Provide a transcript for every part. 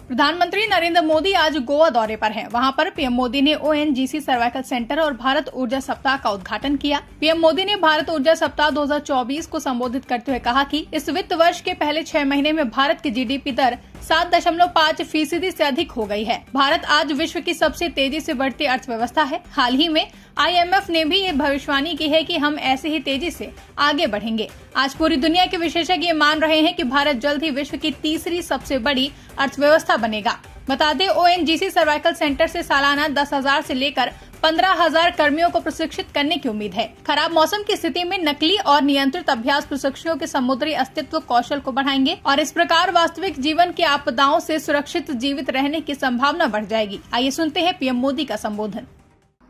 प्रधानमंत्री नरेंद्र मोदी आज गोवा दौरे पर हैं। वहां पर पीएम मोदी ने ओएनजीसी सर्वाइकल सेंटर और भारत ऊर्जा सप्ताह का उद्घाटन किया। पीएम मोदी ने भारत ऊर्जा सप्ताह 2024 को संबोधित करते हुए कहा कि इस वित्त वर्ष के पहले 6 महीने में भारत की जीडीपी दर 7.5% से अधिक हो गई है। भारत आज विश्व की सबसे तेजी से बढ़ती अर्थव्यवस्था है। हाल ही में IMF ने भी ये भविष्यवाणी की है कि हम ऐसे ही तेजी से आगे बढ़ेंगे। आज पूरी दुनिया के विशेषज्ञ मान रहे हैं कि भारत जल्द ही विश्व की तीसरी सबसे बड़ी अर्थव्यवस्था बनेगा। बता दें, ओएनजीसी सर्वाइकल सेंटर से सालाना 10,000 से लेकर 15,000 कर्मियों को प्रशिक्षित करने की उम्मीद है। खराब मौसम की स्थिति में नकली और नियंत्रित अभ्यास प्रशिक्षुओं के समुद्री अस्तित्व कौशल को बढ़ाएंगे और इस प्रकार वास्तविक जीवन की आपदाओं से सुरक्षित जीवित रहने की संभावना बढ़ जाएगी। आइए सुनते हैं पीएम मोदी का संबोधन।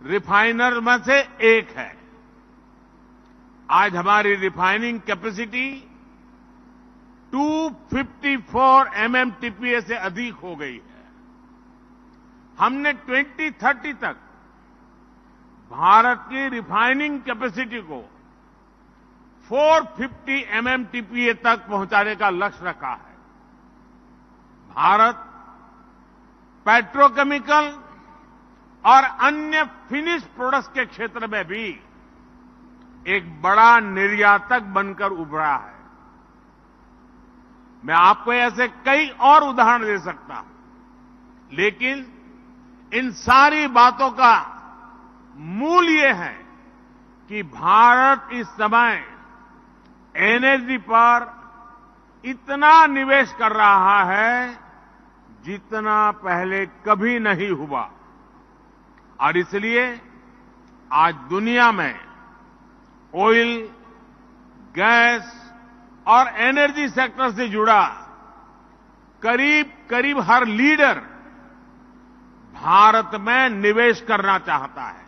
रिफाइनर में से एक है। आज हमारी रिफाइनिंग कैपेसिटी 254 MMTPA से अधिक हो गई है। हमने 2030 तक भारत की रिफाइनिंग कैपेसिटी को 450 MMTPA तक पहुंचाने का लक्ष्य रखा है। भारत पेट्रोकेमिकल और अन्य फिनिश प्रोडक्ट्स के क्षेत्र में भी एक बड़ा निर्यातक बनकर उभरा है। मैं आपको ऐसे कई और उदाहरण दे सकता हूं, लेकिन इन सारी बातों का मूल ये है कि भारत इस समय एनर्जी पर इतना निवेश कर रहा है जितना पहले कभी नहीं हुआ, और इसलिए आज दुनिया में ऑयल, गैस और एनर्जी सेक्टर से जुड़ा करीब करीब हर लीडर भारत में निवेश करना चाहता है।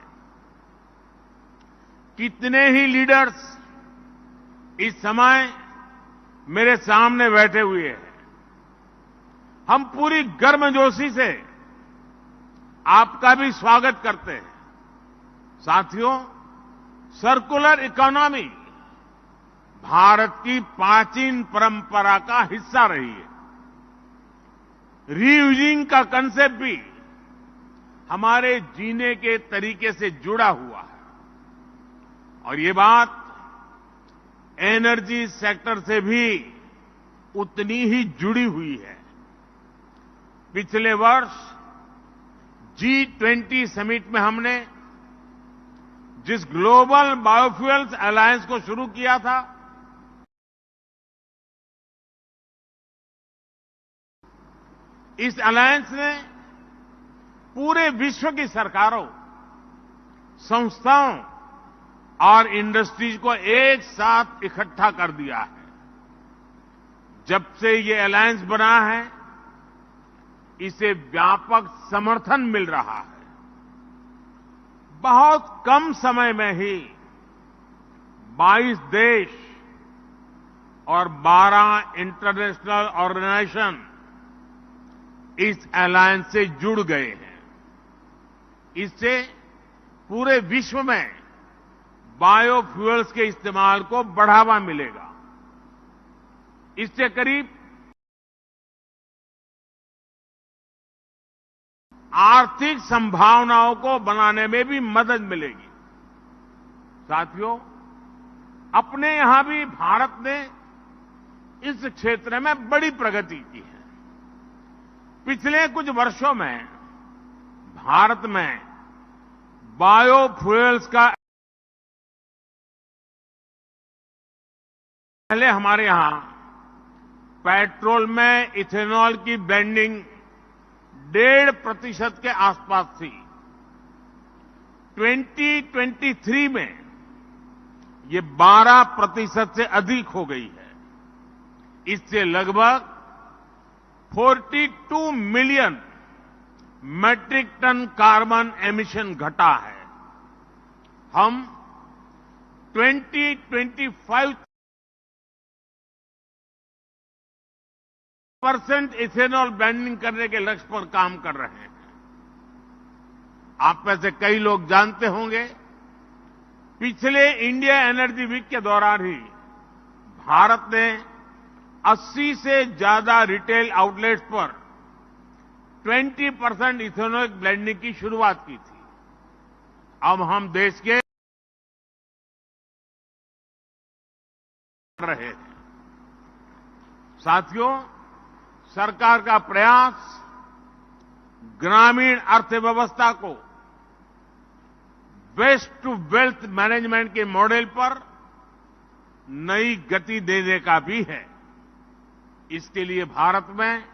कितने ही लीडर्स इस समय मेरे सामने बैठे हुए हैं। हम पूरी गर्मजोशी से आपका भी स्वागत करते हैं। साथियों, सर्कुलर इकोनॉमी भारत की प्राचीन परंपरा का हिस्सा रही है। रीयूजिंग का कंसेप्ट भी हमारे जीने के तरीके से जुड़ा हुआ है, और ये बात एनर्जी सेक्टर से भी उतनी ही जुड़ी हुई है। पिछले वर्ष G20 समिट में हमने जिस ग्लोबल बायोफ्यूल्स अलायंस को शुरू किया था, इस अलायंस ने पूरे विश्व की सरकारों, संस्थाओं और इंडस्ट्रीज को एक साथ इकट्ठा कर दिया है। जब से ये अलायंस बना है, इसे व्यापक समर्थन मिल रहा है। बहुत कम समय में ही 22 देश और 12 इंटरनेशनल ऑर्गेनाइजेशन इस अलायंस से जुड़ गए हैं। इससे पूरे विश्व में बायोफ्यूल्स के इस्तेमाल को बढ़ावा मिलेगा। इससे करीब आर्थिक संभावनाओं को बनाने में भी मदद मिलेगी। साथियों, अपने यहां भी भारत ने इस क्षेत्र में बड़ी प्रगति की है। पिछले कुछ वर्षों में भारत में बायोफ्यूल्स का पहले हमारे यहां पेट्रोल में इथेनॉल की ब्लेंडिंग 1.5% के आसपास थी। 2023 में ये 12% से अधिक हो गई है। इससे लगभग 42 million metric ton carbon emission घटा है। हम 2025 % इथेनॉल ब्लेंडिंग करने के लक्ष्य पर काम कर रहे हैं। आप में से कई लोग जानते होंगे, पिछले इंडिया एनर्जी वीक के दौरान ही भारत ने 80 से ज्यादा रिटेल आउटलेट्स पर 20% इथेनॉल ब्लेंडिंग की शुरुआत की थी। अब हम देश के रहे हैं। साथियों, सरकार का प्रयास ग्रामीण अर्थव्यवस्था को वेस्ट टू वेल्थ मैनेजमेंट के मॉडल पर नई गति देने का भी है। इसके लिए भारत में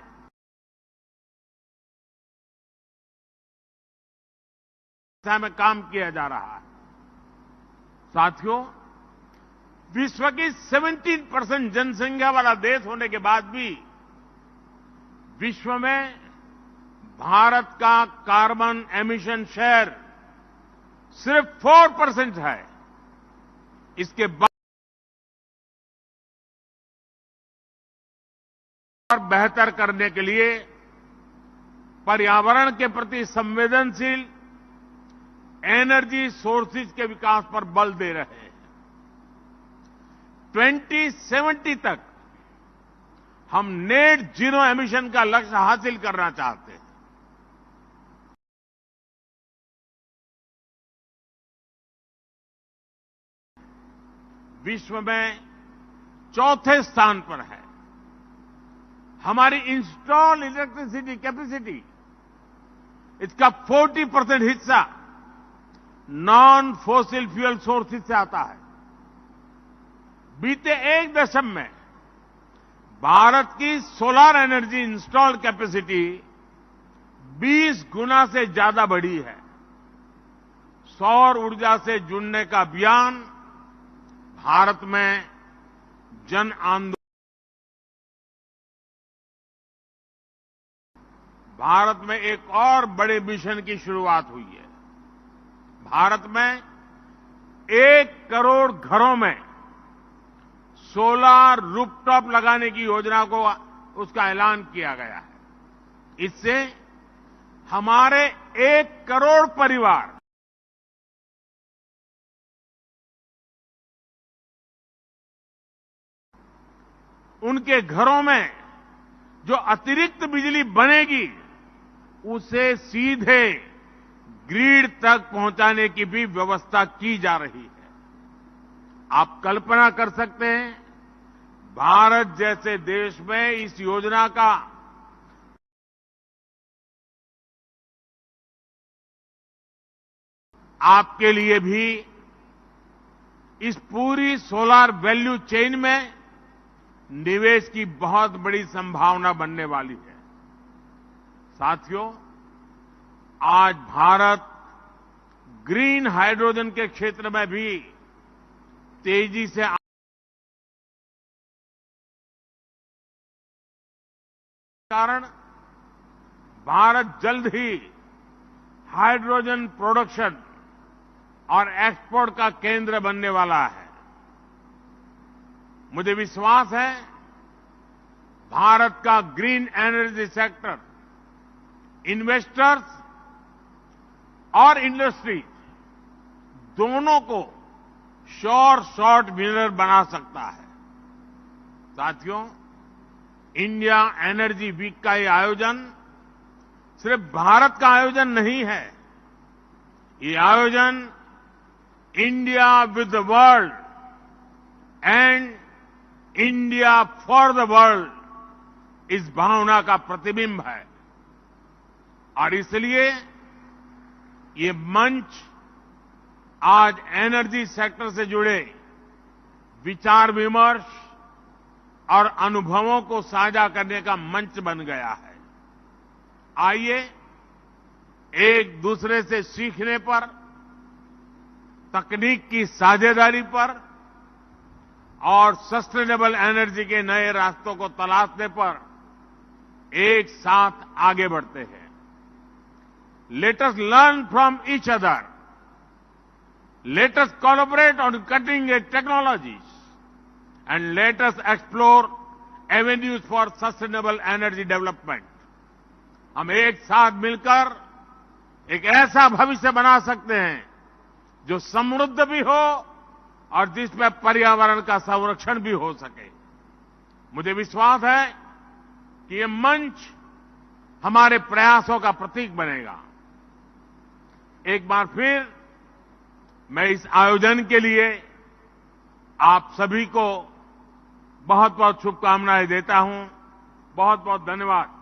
में काम किया जा रहा है। साथियों, विश्व की 17% जनसंख्या वाला देश होने के बाद भी विश्व में भारत का कार्बन एमिशन शेयर सिर्फ 4% है। इसके बाद और बेहतर करने के लिए पर्यावरण के प्रति संवेदनशील एनर्जी सोर्सेज के विकास पर बल दे रहे हैं। 2070 तक हम नेट जीरो एमिशन का लक्ष्य हासिल करना चाहते हैं। विश्व में चौथे स्थान पर है। हमारी इंस्टॉल इलेक्ट्रिसिटी कैपेसिटी, इसका 40% हिस्सा नॉन फॉसिल फ्यूल सोर्सेज से आता है। बीते एक दशक में भारत की सोलर एनर्जी इंस्टॉल कैपेसिटी 20 गुना से ज्यादा बढ़ी है। सौर ऊर्जा से जुड़ने का अभियान भारत में जन आंदोलन। भारत में एक और बड़े मिशन की शुरुआत हुई है। भारत में 1 करोड़ घरों में सोलर रूफटॉप लगाने की योजना को उसका ऐलान किया गया है। इससे हमारे 1 करोड़ परिवार उनके घरों में जो अतिरिक्त बिजली बनेगी उसे सीधे ग्रिड तक पहुंचाने की भी व्यवस्था की जा रही है। आप कल्पना कर सकते हैं, भारत जैसे देश में इस योजना का आपके लिए भी इस पूरी सोलर वैल्यू चेन में निवेश की बहुत बड़ी संभावना बनने वाली है। साथियों, आज भारत ग्रीन हाइड्रोजन के क्षेत्र में भी तेजी से कारण भारत जल्द ही हाइड्रोजन प्रोडक्शन और एक्सपोर्ट का केंद्र बनने वाला है। मुझे विश्वास है, भारत का ग्रीन एनर्जी सेक्टर इन्वेस्टर्स और इंडस्ट्री दोनों को श्योर शॉर्ट विनर बना सकता है। साथियों, इंडिया एनर्जी वीक का ये आयोजन सिर्फ भारत का आयोजन नहीं है। ये आयोजन India with the world and India for the world इस भावना का प्रतिबिंब है। और इसलिए ये मंच आज एनर्जी सेक्टर से जुड़े विचार विमर्श और अनुभवों को साझा करने का मंच बन गया है। आइए एक दूसरे से सीखने पर, तकनीक की साझेदारी पर और सस्टेनेबल एनर्जी के नए रास्तों को तलाशने पर एक साथ आगे बढ़ते हैं। Let us learn from each other. Let us collaborate on cutting edge technologies and let us explore avenues for sustainable energy development. हम एक साथ मिलकर एक ऐसा भविष्य बना सकते हैं जो समृद्ध भी हो और जिसमें पर्यावरण का संरक्षण भी हो सके। मुझे विश्वास है कि ये मंच हमारे प्रयासों का प्रतीक बनेगा। एक बार फिर मैं इस आयोजन के लिए आप सभी को बहुत बहुत शुभकामनाएं देता हूं। बहुत बहुत धन्यवाद।